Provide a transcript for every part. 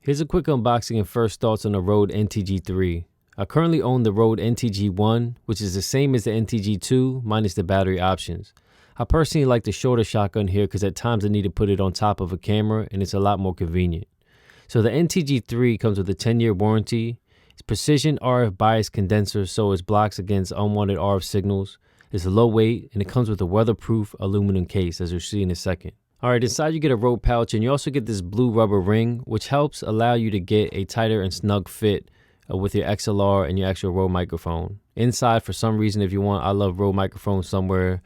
Here's a quick unboxing and first thoughts on the Rode NTG3. I currently own the Rode NTG1, which is the same as the NTG2 minus the battery options. I personally like the shorter shotgun here because at times I need to put it on top of a camera and it's a lot more convenient. So the NTG3 comes with a 10-year warranty. It's precision RF bias condenser, so it blocks against unwanted RF signals. It's low weight and it comes with a weatherproof aluminum case, as you'll see in a second. Alright, inside you get a Rode pouch and you also get this blue rubber ring, which helps allow you to get a tighter and snug fit with your XLR and your actual Rode microphone. Inside, for some reason, if you want, I love Rode microphone somewhere.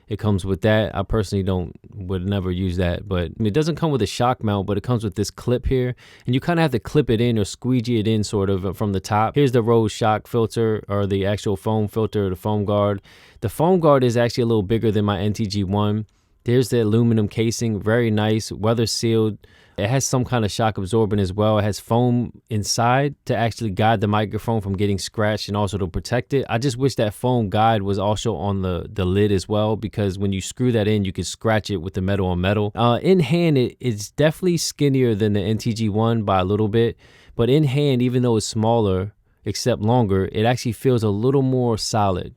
It comes with that. I personally would never use that, but it doesn't come with a shock mount, but it comes with this clip here, and you kind of have to clip it in or squeegee it in sort of from the top. Here's the Rode shock filter, or the actual foam filter, the foam guard. The foam guard is actually a little bigger than my NTG1. There's the aluminum casing, very nice, weather sealed. It has some kind of shock absorbent as well. It has foam inside to actually guide the microphone from getting scratched and also to protect it. I just wish that foam guide was also on the lid as well, because when you screw that in, you can scratch it with the metal on metal. In hand, it's definitely skinnier than the NTG1 by a little bit, but in hand, even though it's smaller, except longer, it actually feels a little more solid.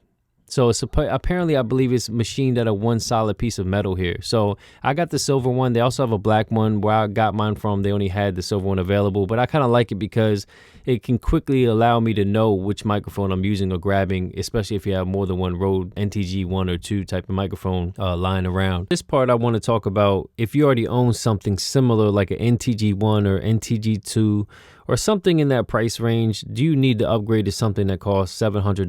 So it's apparently, I believe it's machined at a one solid piece of metal here. So I got the silver one. They also have a black one. Where I got mine from, they only had the silver one available. But I kind of like it because it can quickly allow me to know which microphone I'm using or grabbing, especially if you have more than one Rode NTG 1 or 2 type of microphone lying around. This part I want to talk about, if you already own something similar like an NTG 1 or NTG 2 or something in that price range, do you need to upgrade to something that costs $700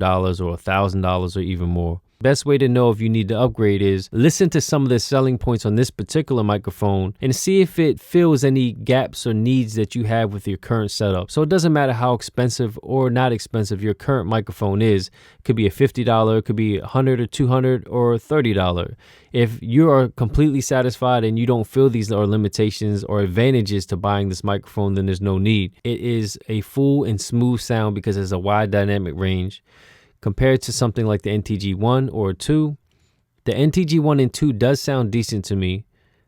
or $1,000 or even more? Best way to know if you need to upgrade is listen to some of the selling points on this particular microphone and see if it fills any gaps or needs that you have with your current setup. So it doesn't matter how expensive or not expensive your current microphone is. It could be a $50, it could be $100 or $200 or $30. If you are completely satisfied and you don't feel these are limitations or advantages to buying this microphone, then there's no need. It is a full and smooth sound because it has a wide dynamic range. Compared to something like the NTG1 or 2, the NTG1 and 2 does sound decent to me,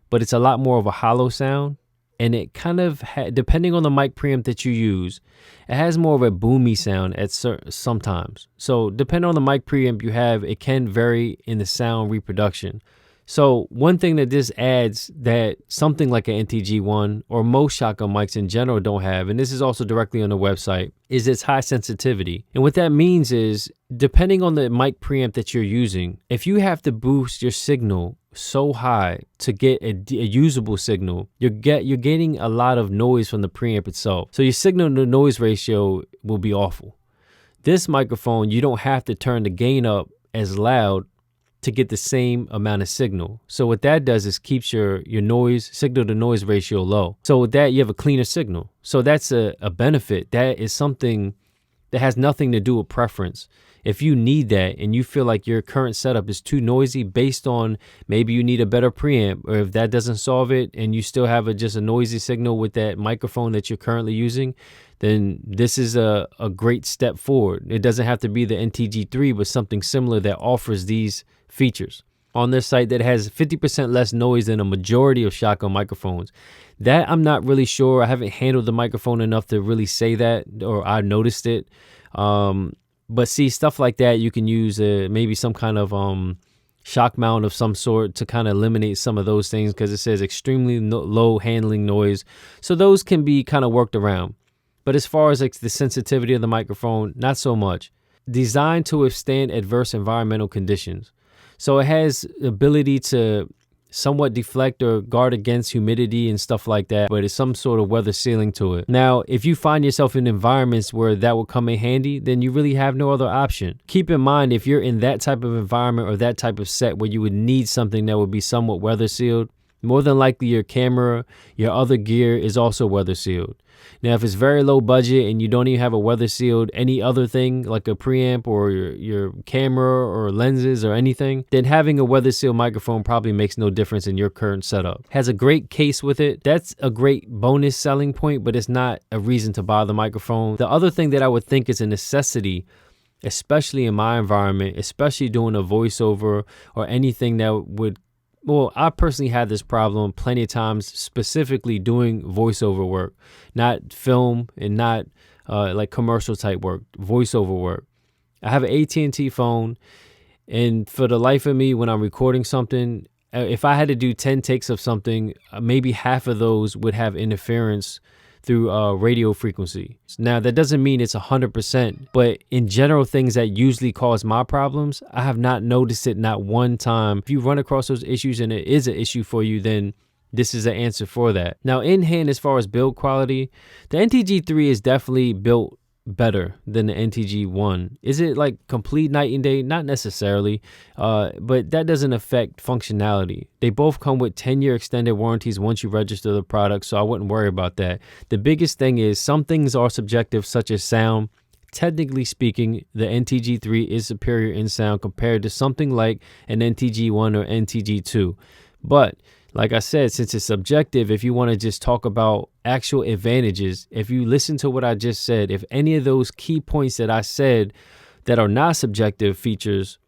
but it's a lot more of a hollow sound, and it kind of, depending on the mic preamp that you use, it has more of a boomy sound at sometimes. So depending on the mic preamp you have, it can vary in the sound reproduction. So one thing that this adds that something like an NTG1 or most shotgun mics in general don't have, and this is also directly on the website, is its high sensitivity. And what that means is, depending on the mic preamp that you're using, if you have to boost your signal so high to get a usable signal, you're getting a lot of noise from the preamp itself. So your signal to noise ratio will be awful. This microphone, you don't have to turn the gain up as loud to get the same amount of signal. So what that does is keeps your noise, signal to noise ratio low. So with that, you have a cleaner signal. So that's a benefit. That is something that has nothing to do with preference. If you need that and you feel like your current setup is too noisy based on maybe you need a better preamp, or if that doesn't solve it and you still have just a noisy signal with that microphone that you're currently using, then this is a great step forward. It doesn't have to be the NTG3, but something similar that offers these features. On this site that has 50% less noise than a majority of shotgun microphones. That I'm not really sure. I haven't handled the microphone enough to really say that, or I noticed it. But see, stuff like that, you can use maybe some kind of shock mount of some sort to kind of eliminate some of those things, because it says extremely low handling noise. So those can be kind of worked around. But as far as like the sensitivity of the microphone, not so much. Designed to withstand adverse environmental conditions. So it has the ability to somewhat deflect or guard against humidity and stuff like that, but it's some sort of weather sealing to it. Now, if you find yourself in environments where that will come in handy, then you really have no other option. Keep in mind, if you're in that type of environment or that type of set where you would need something that would be somewhat weather sealed, more than likely your camera, your other gear is also weather sealed. Now, if it's very low budget and you don't even have a weather sealed any other thing like a preamp or your camera or lenses or anything, then having a weather sealed microphone probably makes no difference in your current setup. Has a great case with it. That's a great bonus selling point, but it's not a reason to buy the microphone. The other thing that I would think is a necessity, especially in my environment, especially doing a voiceover or anything that would well, I personally had this problem plenty of times, specifically doing voiceover work, not film and not like commercial type work, voiceover work. I have an AT&T phone, and for the life of me, when I'm recording something, if I had to do 10 takes of something, maybe half of those would have interference through radio frequency. Now, that doesn't mean it's 100%, but in general, things that usually cause my problems, I have not noticed it not one time. If you run across those issues and it is an issue for you, then this is the answer for that. Now, in hand, as far as build quality, the NTG3 is definitely built better than the NTG1. Is it like complete night and day? Not necessarily, but that doesn't affect functionality. They both come with 10-year extended warranties once you register the product, so I wouldn't worry about that. The biggest thing is some things are subjective, such as sound. Technically speaking, the NTG3 is superior in sound compared to something like an NTG1 or NTG2. But like I said, since it's subjective, if you want to just talk about actual advantages, if you listen to what I just said, if any of those key points that I said that are not subjective features,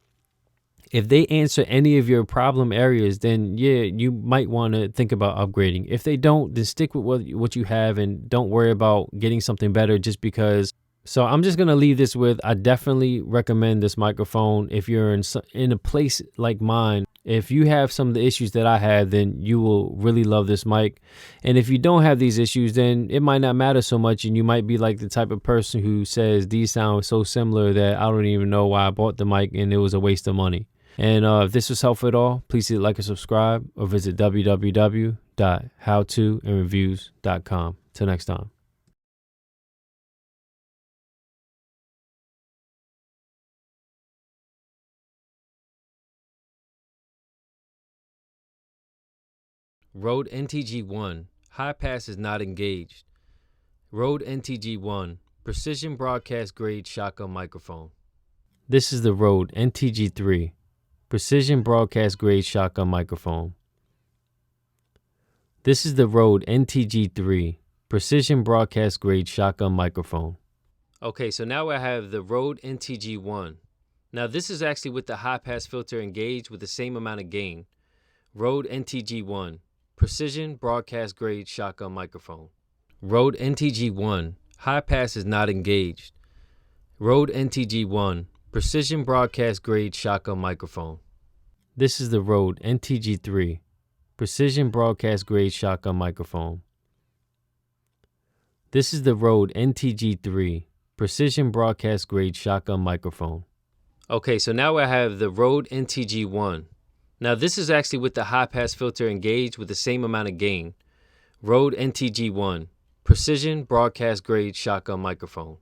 if they answer any of your problem areas, then yeah, you might want to think about upgrading. If they don't, then stick with what you have and don't worry about getting something better just because. So I'm just going to leave this with, I definitely recommend this microphone if you're in a place like mine. If you have some of the issues that I had, then you will really love this mic. And if you don't have these issues, then it might not matter so much. And you might be like the type of person who says these sound so similar that I don't even know why I bought the mic and it was a waste of money. And if this was helpful at all, please hit like and subscribe or visit www.howtoandreviews.com. Till next time. Rode NTG1, high pass is not engaged. Rode NTG1, precision broadcast grade shotgun microphone. This is the Rode NTG3, precision broadcast grade shotgun microphone. This is the Rode NTG3, precision broadcast grade shotgun microphone. Okay, so now I have the Rode NTG1. Now this is actually with the high pass filter engaged with the same amount of gain. Rode NTG1, precision broadcast grade shotgun microphone. Rode NTG1, high pass is not engaged. Rode NTG1, precision broadcast grade shotgun microphone. This is the Rode NTG3, precision broadcast grade shotgun microphone. This is the Rode NTG3, precision broadcast grade shotgun microphone. Okay, so now I have the Rode NTG1. Now this is actually with the high pass filter engaged with the same amount of gain. Rode NTG1, precision broadcast grade shotgun microphone.